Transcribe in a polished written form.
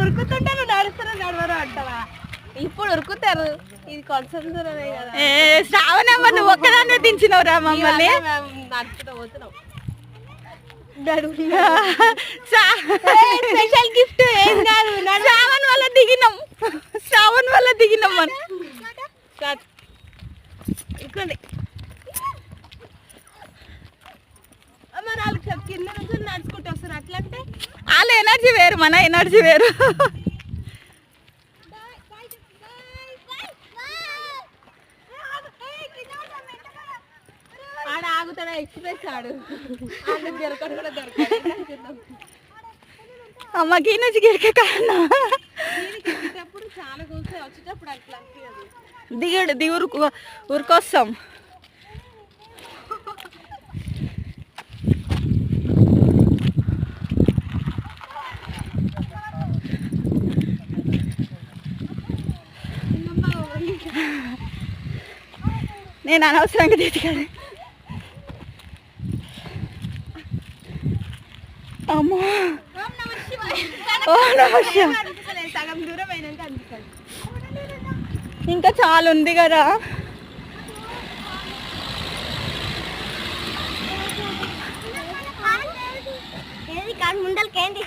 ఉరుకుతుంటే నువ్వు నడుస్తున్నా నడవరు అంటావా? ఇప్పుడు ఉరుకుతారు, ఇది కొంచెం దూరమే కదా. శ్రావణమ్మ నువ్వు ఒక్కదాన్ని దించినవురా మమ్మల్ని. నడుచుకుంటూ పోతున్నావు. స్పెషల్ గిఫ్ట్ ఏం కాదు, శ్రావణ్ వల్ల దిగినాం, శ్రావణ్ వల్ల దిగినాం మనం. ఇక్కడ మరి వాళ్ళకి కింద నుంచి నడుచుకుంటూ వస్తారు. అట్లా అంటే వాళ్ళ ఎనర్జీ వేరు, మన ఎనర్జీ వేరు. ఆడ ఆగుతాడా ఎక్స్ప్రెస్ ఆడు దొరకడు కూడా దొరకడు. అమ్మకి నుంచి గిరికే కారణం ఎక్కేటప్పుడు చాలా కూర్చొని వచ్చేటప్పుడు అట్లా అనిపించదు. దిగుడు ఊరికొస్తాం. నేను అనవసరంగా తీసుకెళ్ళి అమ్మో సగం దూరం అయినాక అనిపిస్తుంది. ఇంకా చాలా ఉంది కదా. ముందలకేంటి